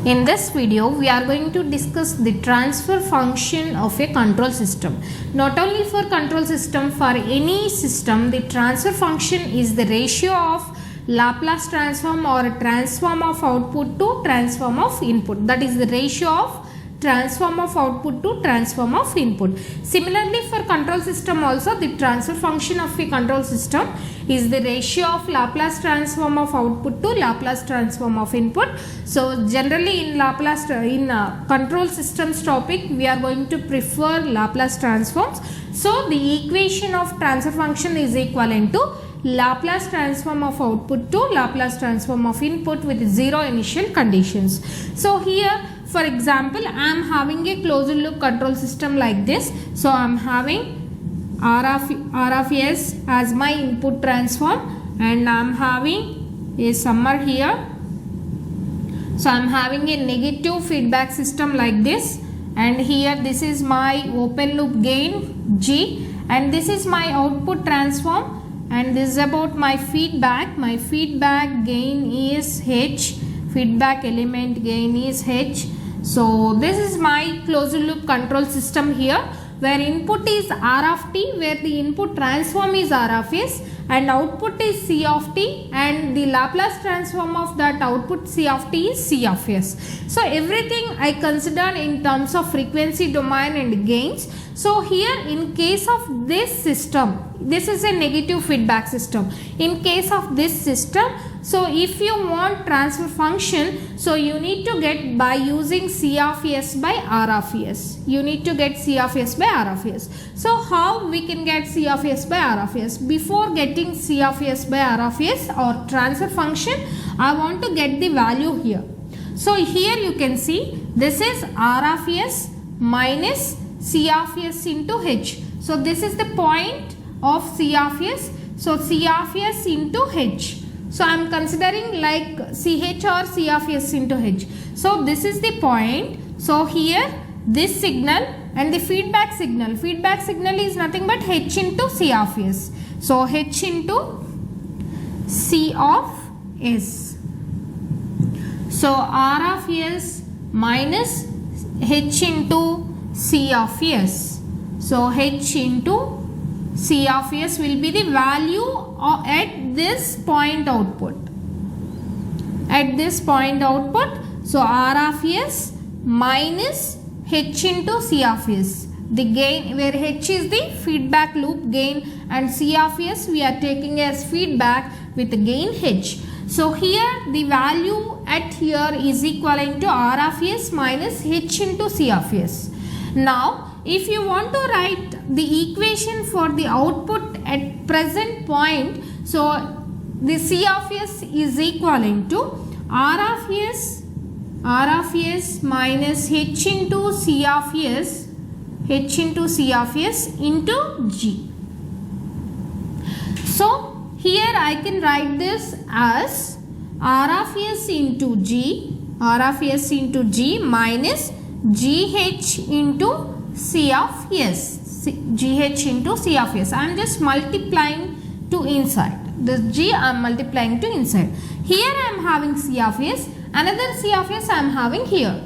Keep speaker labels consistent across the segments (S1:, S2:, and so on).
S1: In this video, we are going to discuss the transfer function of a control system. Not only for control system, for any system, the transfer function is the ratio of Laplace transform or transform of output to transform of input. That is the ratio of transform of output to transform of input. Similarly, for control system also, the transfer function of a control system is the ratio of Laplace transform of output to Laplace transform of input. So generally in control systems topic, we are going to prefer Laplace transforms. So the equation of transfer function is equivalent to Laplace transform of output to Laplace transform of input with zero initial conditions. So here, for example, I am having a closed loop control system like this. So I am having R of S as my input transform, and I am having a summer here. So I am having a negative feedback system like this, and here this is my open loop gain G, and this is my output transform, and this is about my feedback. My feedback gain is H, feedback element gain is H. So this is my closed loop control system here, where input is R of t, where the input transform is R of S, and output is C of t, and the Laplace transform of that output C of t is C of S. So everything I consider in terms of frequency domain and gains. So here in case of this system, this is a negative feedback system. In case of this system, so if you want transfer function, so you need to get by using C of S by R of S. You need to get C of S by R of S. So how we can get C of S by R of S? Before getting C of S by R of S or transfer function, I want to get the value here. So here you can see this is R of S minus C of S into H. So this is the point of C of S. So C of S into H. So I am considering like CH or C of S into H. So this is the point. So here this signal and the feedback signal is nothing but H into C of S. So H into C of S. So R of S minus H into C of S. So H into C of S will be the value at this point output. At this point output, so R of S minus H into C of S. The gain, where H is the feedback loop gain and C of S we are taking as feedback with the gain H. So here the value at here is equivalent to R of S minus H into C of S. Now if you want to write the equation for the output at present point, so the C of S is equivalent to R of S minus H into C of S, H into C of S into G. So here I can write this as R of S into G, R of S into G minus GH into C of S, GH into C of S. I am just multiplying to inside. This G I am multiplying to inside. Here I am having C of S, another C of S I am having here.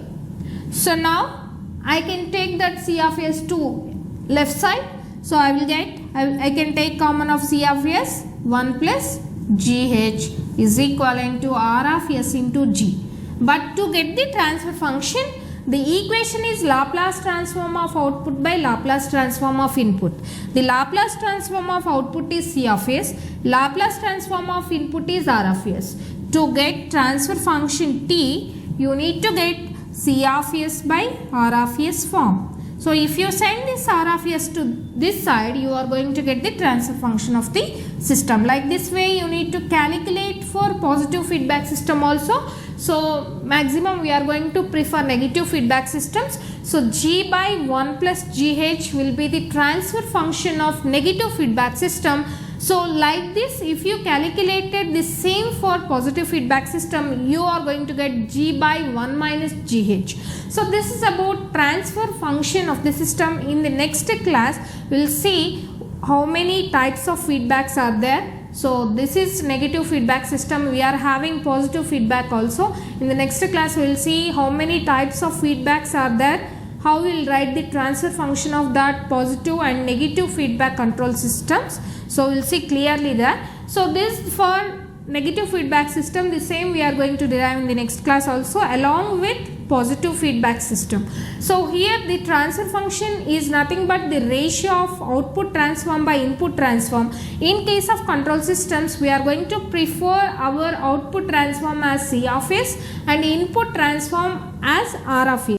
S1: So now I can take that C of S to left side. So I will get, I can take common of C of S, 1 plus GH is equivalent to R of S into G. But to get the transfer function, the equation is Laplace transform of output by Laplace transform of input. The Laplace transform of output is C of S. Laplace transform of input is R of S. To get transfer function T, you need to get C of S by R of S form. So if you send this R of S to this side, you are going to get the transfer function of the system. Like this way, you need to calculate for positive feedback system also. So maximum we are going to prefer negative feedback systems. So G by 1 plus GH will be the transfer function of negative feedback system. So like this, if you calculated the same for positive feedback system, you are going to get G by 1 minus GH. So this is about transfer function of the system. In the next class, we will see how many types of feedbacks are there. So this is negative feedback system. We are having positive feedback also. In the next class we will see how many types of feedbacks are there, how we will write the transfer function of that positive and negative feedback control systems. So we will see clearly that. So this for negative feedback system, the same we are going to derive in the next class also, along with positive feedback system. So here the transfer function is nothing but the ratio of output transform by input transform. In case of control systems, we are going to prefer our output transform as C of S and input transform as R of S.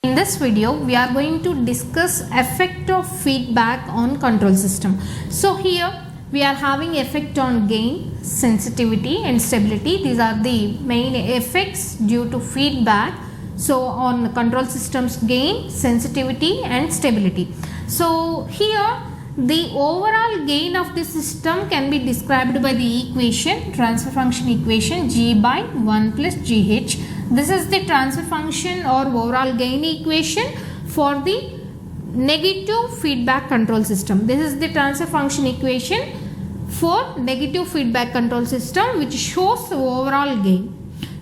S1: In this video, we are going to discuss effect of feedback on control system. So here we are having effect on gain, sensitivity and stability. These are the main effects due to feedback. So on control systems, gain, sensitivity and stability. So here the overall gain of the system can be described by the equation, transfer function equation, G by 1 plus GH. This is the transfer function or overall gain equation for the negative feedback control system. This is the transfer function equation for negative feedback control system, which shows the overall gain.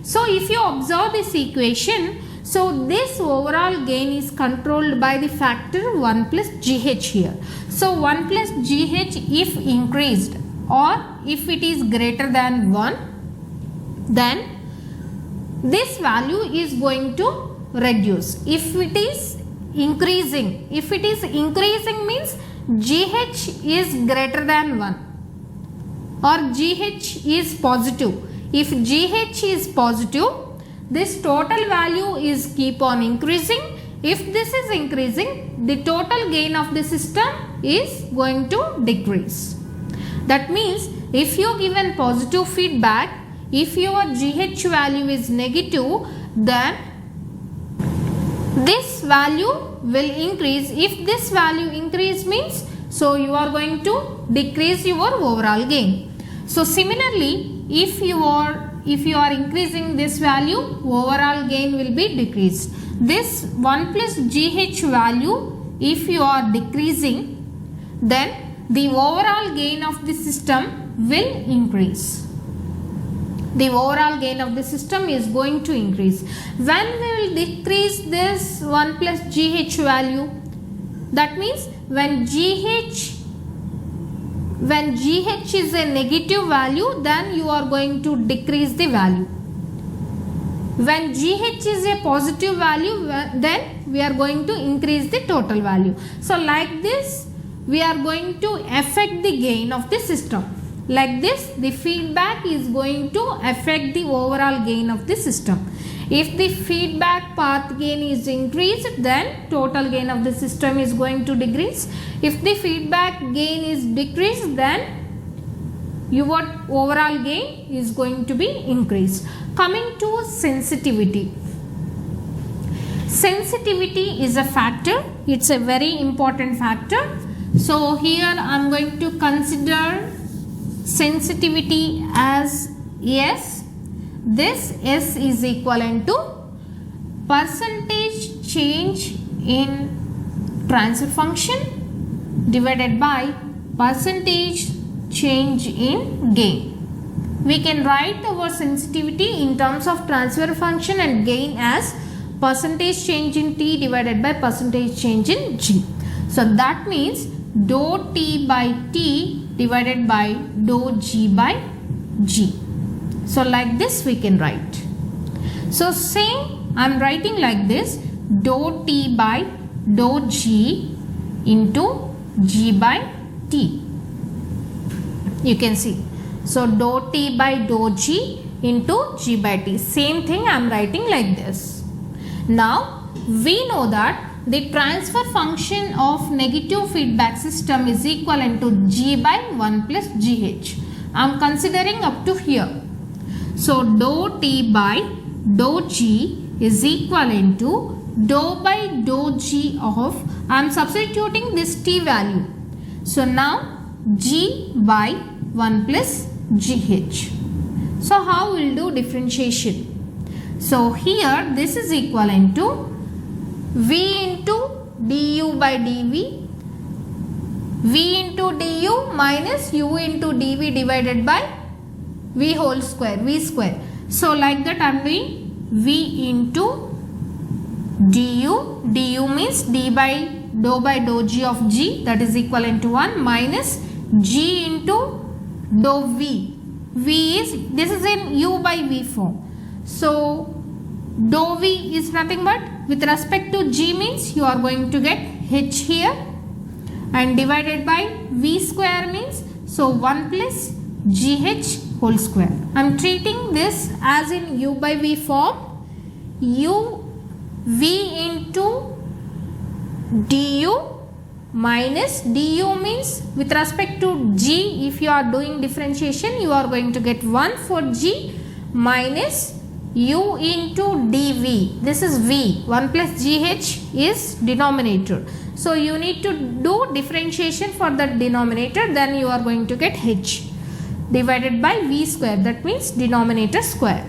S1: So if you observe this equation, so this overall gain is controlled by the factor 1 plus GH here. So 1 plus GH if increased or if it is greater than 1, then this value is going to reduce. If it is increasing means GH is greater than 1 or GH is positive. If GH is positive, this total value is keep on increasing. If this is increasing, the total gain of the system is going to decrease. That means if you given positive feedback, if your GH value is negative, then this value will increase. If this value increase means, so you are going to decrease your overall gain. So similarly, if you are increasing this value, overall gain will be decreased. This 1 plus GH value, if you are decreasing, then the overall gain of the system will increase. The overall gain of the system is going to increase. When we will decrease this 1 plus GH value, that means when GH is a negative value, then you are going to decrease the value. When GH is a positive value, then we are going to increase the total value. So like this, we are going to affect the gain of the system. Like this, the feedback is going to affect the overall gain of the system. If the feedback path gain is increased, then total gain of the system is going to decrease. If the feedback gain is decreased, then your overall gain is going to be increased. Coming to sensitivity. Sensitivity is a factor. It's a very important factor. So here I am going to consider sensitivity as S. This S is equivalent to percentage change in transfer function divided by percentage change in gain. We can write our sensitivity in terms of transfer function and gain as percentage change in T divided by percentage change in G. So that means dou T by T divided by dou G by G. So like this we can write. So saying I am writing like this, dou T by dou G into G by T. You can see. So dou T by dou G into G by T. Same thing I am writing like this. Now we know that the transfer function of negative feedback system is equivalent to G by 1 plus GH. I am considering up to here. So dou T by dou G is equivalent to dou by dou G of, I am substituting this T value. So now G by 1 plus GH. So how we will do differentiation? So here this is equivalent to V into du by dV v into du minus u into dv divided by v whole square, v square. So like that I am doing v into du, du means d by dou g of g, that is equivalent to 1, minus g into dou v. V is, this is in u by v form. So dou v is nothing but, with respect to g means you are going to get h here, and divided by v square means, so 1 plus gh whole square. I am treating this as in u by v form. U v into du minus du means with respect to g, if you are doing differentiation you are going to get 1 for g minus u into dv. This is v, 1 plus gh is denominator. So you need to do differentiation for the denominator, then you are going to get h divided by v square, that means denominator square.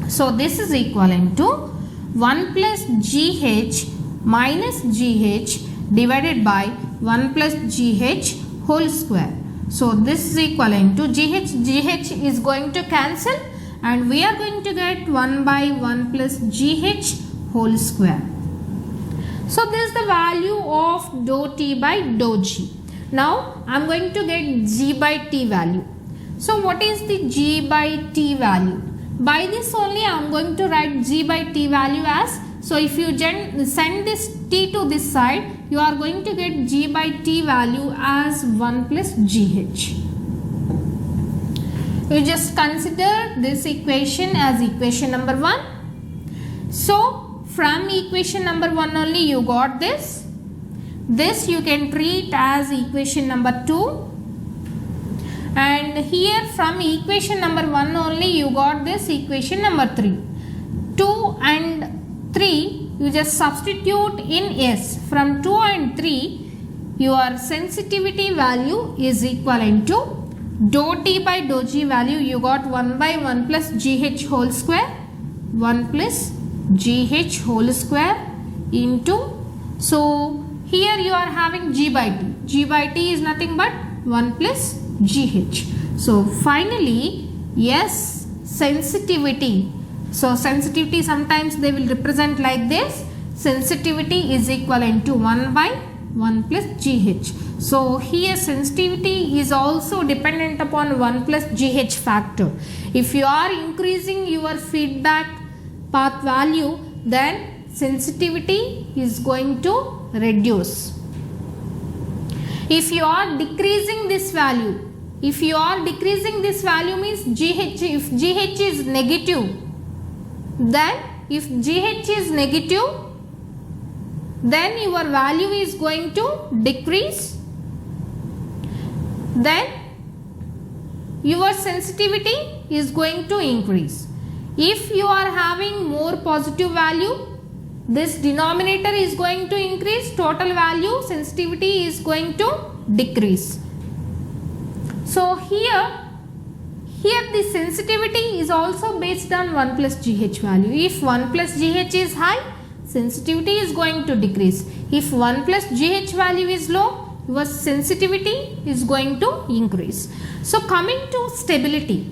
S1: So this is equivalent to 1 plus gh minus gh divided by 1 plus gh whole square. So this is equivalent to gh is going to cancel, and we are going to get 1 by 1 plus gh whole square. So this is the value of dou t by dou g. Now I am going to get g by t value. So what is the g by t value? By this only I am going to write g by t value as, so if you send this t to this side, you are going to get g by t value as 1 plus gh. You just consider this equation as equation number 1. So from equation number 1 only you got this. This you can treat as equation number 2. And here from equation number 1 only you got this equation number 3. 2 and 3 you just substitute in S. From 2 and 3 your sensitivity value is equivalent to dou t by dou g value, you got 1 by 1 plus gh whole square, 1 plus gh whole square into, so here you are having g by t. G by t is nothing but 1 plus gh. So finally, yes, sensitivity. So sensitivity sometimes they will represent like this. Sensitivity is equivalent to 1 by 1 plus gh. So here sensitivity is also dependent upon 1 plus gh factor. If you are increasing your feedback path value, then sensitivity is going to reduce. If you are decreasing this value, if you are decreasing this value means gh, if gh is negative, then if gh is negative, then your value is going to decrease, then your sensitivity is going to increase. If you are having more positive value, this denominator is going to increase, total value sensitivity is going to decrease. So here the sensitivity is also based on 1 plus gh value. If 1 plus gh is high, sensitivity is going to decrease. If 1 plus gh value is low, your sensitivity is going to increase. So coming to stability,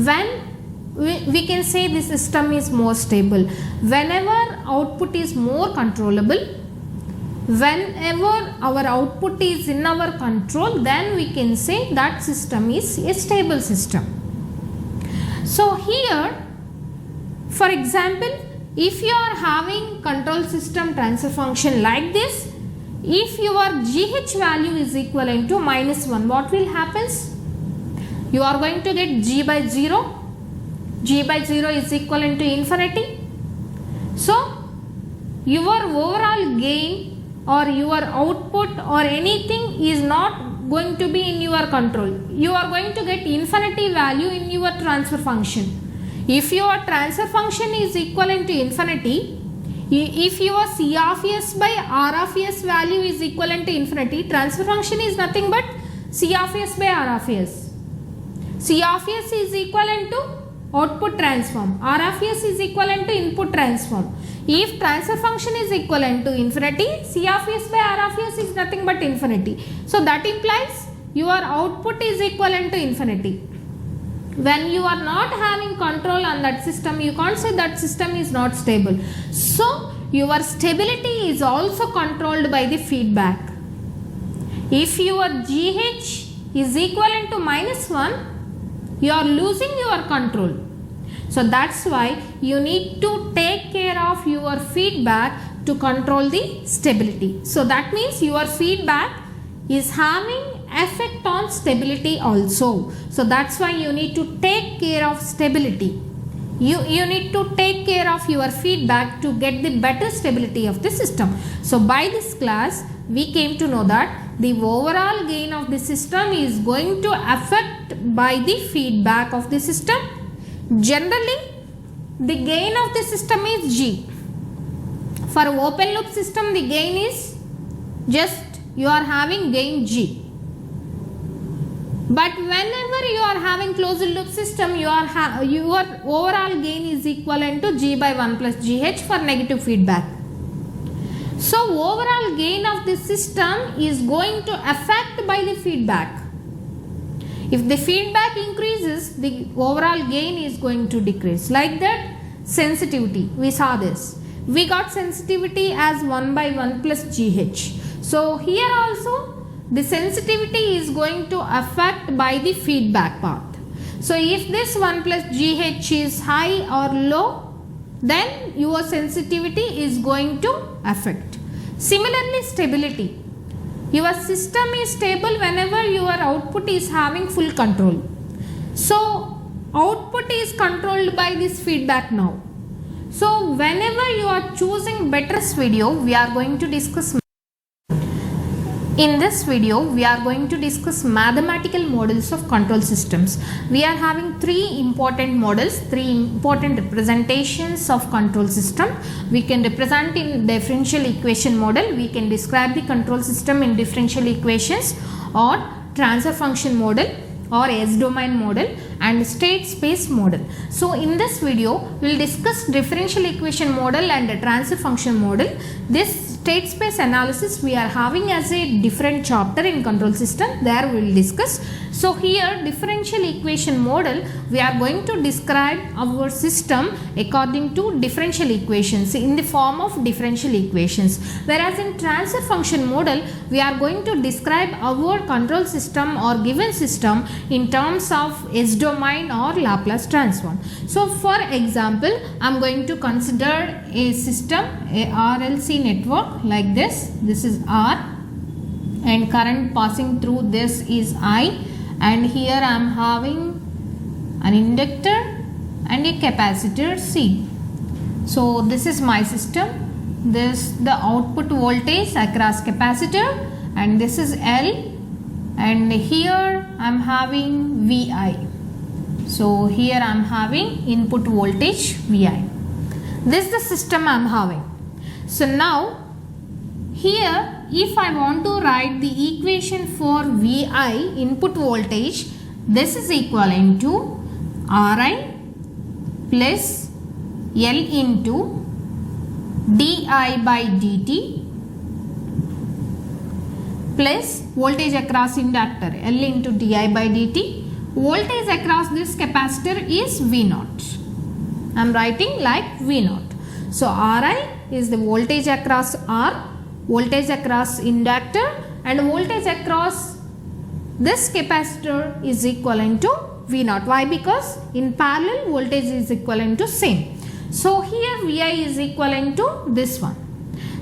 S1: when we can say the system is more stable, whenever output is more controllable, whenever our output is in our control, then we can say that system is a stable system. So here, for example, if you are having control system transfer function like this, if your gh value is equivalent to minus 1, what will happen? You are going to get g by 0. G by 0 is equivalent to infinity. So your overall gain or your output or anything is not going to be in your control. You are going to get infinity value in your transfer function. If your transfer function is equivalent to infinity, if your C of S by R of S value is equivalent to infinity, transfer function is nothing but C of S by R of S. C of S is equivalent to output transform. R of s is equivalent to input transform. If transfer function is equivalent to infinity, C of s by R of s is nothing but infinity. So that implies your output is equivalent to infinity. When you are not having control on that system, you can't say that system is not stable. So your stability is also controlled by the feedback. If your GH is equivalent to -1, you are losing your control. So that's why you need to take care of your feedback to control the stability. So that means your feedback is having effect on stability also. So that's why you need to take care of stability. You need to take care of your feedback to get the better stability of the system. So by this class, we came to know that the overall gain of the system is going to affect by the feedback of the system. Generally, the gain of the system is G. For open loop system, the gain is just you are having gain G. But whenever you are having closed loop system, your overall gain is equivalent to G by 1 plus GH for negative feedback. So overall gain of the system is going to affect by the feedback. If the feedback increases, the overall gain is going to decrease. Like that, sensitivity, we saw this. We got sensitivity as 1 by 1 plus GH. So here also the sensitivity is going to affect by the feedback path. So if this 1 plus GH is high or low, then your sensitivity is going to affect. Similarly, stability. Your system is stable whenever your output is having full control. So output is controlled by this feedback now. So whenever you are choosing Better's video, we are going to discuss. In this video, we are going to discuss mathematical models of control systems. We are having three important models, three important representations of control system. We can represent in differential equation model. We can describe the control system in differential equations, or transfer function model, or S-domain model, and state space model. So in this video, we will discuss differential equation model and transfer function model. This state space analysis we are having as a different chapter in control system. There we will discuss. So here differential equation model, we are going to describe our system according to differential equations in the form of differential equations. Whereas in transfer function model, we are going to describe our control system or given system in terms of S-domain or Laplace transform. So for example, I am going to consider a system, a RLC network like this. This is R and current passing through this is I, and here I am having an inductor and a capacitor C. So this is my system. This the output voltage across capacitor, and this is L, and here I am having VI. So here I am having input voltage VI. This is the system I am having. So now here, if I want to write the equation for VI input voltage, this is equivalent to RI plus L into DI by dt plus voltage across inductor L into DI by dt. Voltage across this capacitor is V0. I am writing like V0. So RI is the voltage across R, voltage across inductor, and voltage across this capacitor is equivalent to V0. Why? Because in parallel voltage is equivalent to same. So here VI is equivalent to this one.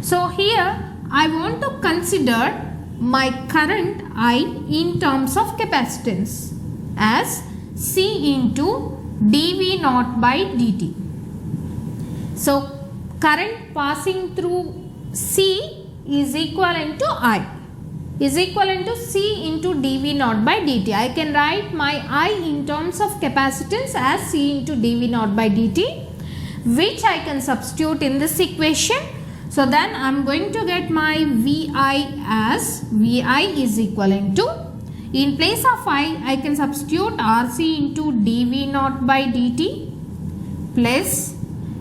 S1: So here I want to consider my current I in terms of capacitance as C into dV0 by dt. So current passing through C is equivalent to I, is equivalent to C into dV0 by dt. I can write my I in terms of capacitance as C into dV0 by dt, which I can substitute in this equation. So then I am going to get my VI as VI is equivalent to In place of I can substitute RC into dV naught by dt plus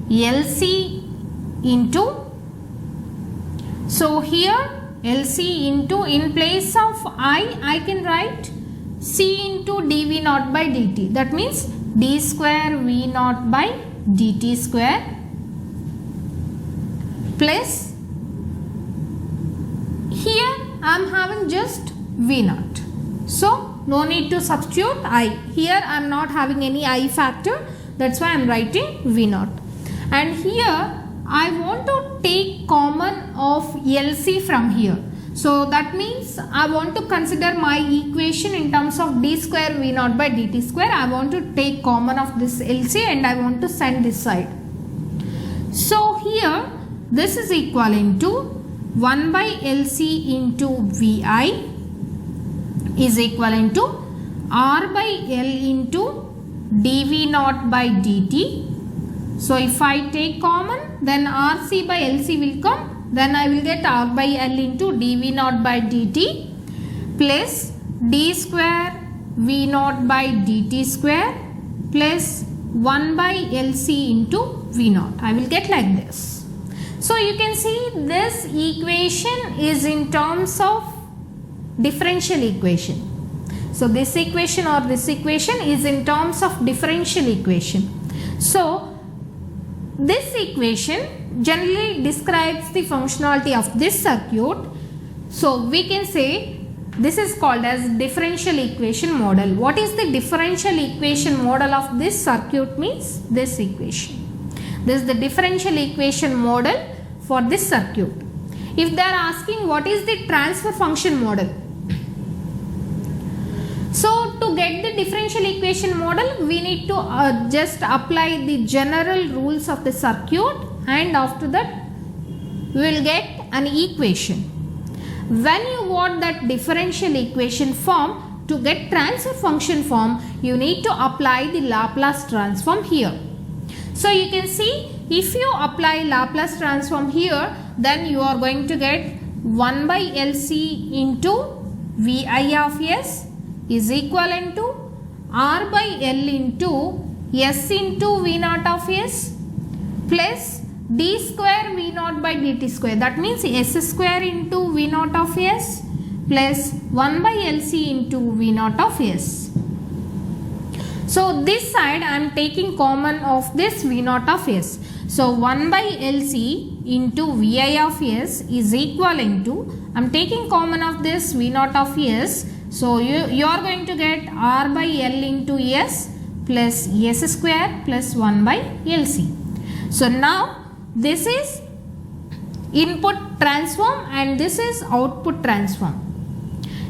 S1: LC into, so here LC into, in place of I can write C into dV naught by dt, that means d square V naught by dt square plus, here I am having just V naught, so no need to substitute I. Here I am not having any I factor, that's why I am writing V naught. And here I want to take common of LC from here. So that means I want to consider my equation in terms of d square V naught by dt square. I want to take common of this LC and I want to send this side. So here this is equivalent to 1 by LC into VI is equivalent to R by L into dV naught by dt. So if I take common, then RC by LC will come, then I will get R by L into dV naught by dt plus d square V naught by dt square plus 1 by LC into V naught. I will get like this. So you can see this equation is in terms of differential equation. So this equation or this equation is in terms of differential equation. So this equation generally describes the functionality of this circuit. So we can say this is called as differential equation model. What is the differential equation model of this circuit means? This equation. This is the differential equation model for this circuit. If they are asking what is the transfer function model, so to get the differential equation model, we need to just apply the general rules of the circuit, and after that we will get an equation. When you want that differential equation form, to get transfer function form, you need to apply the Laplace transform here. So you can see, if you apply Laplace transform here, then you are going to get 1 by LC into VI of S is equivalent to R by L into S into V naught of S plus d square V naught by dt square, that means S square into V naught of S plus 1 by LC into V naught of S. So this side I am taking common of this V naught of S. So 1 by LC into VI of S is equivalent to, I am taking common of this V naught of S. So you are going to get R by L into S plus S square plus 1 by LC. So now this is input transform and this is output transform.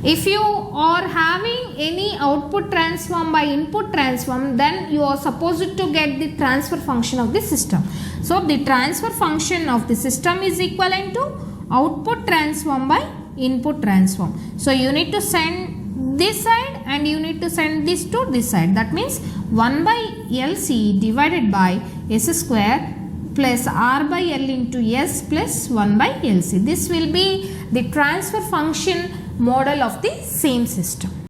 S1: If you are having any output transform by input transform, then you are supposed to get the transfer function of the system. So the transfer function of the system is equivalent to output transform by input transform. So you need to send this side and you need to send this to this side. That means 1 by LC divided by S square plus R by L into S plus 1 by LC. This will be the transfer function model of the same system.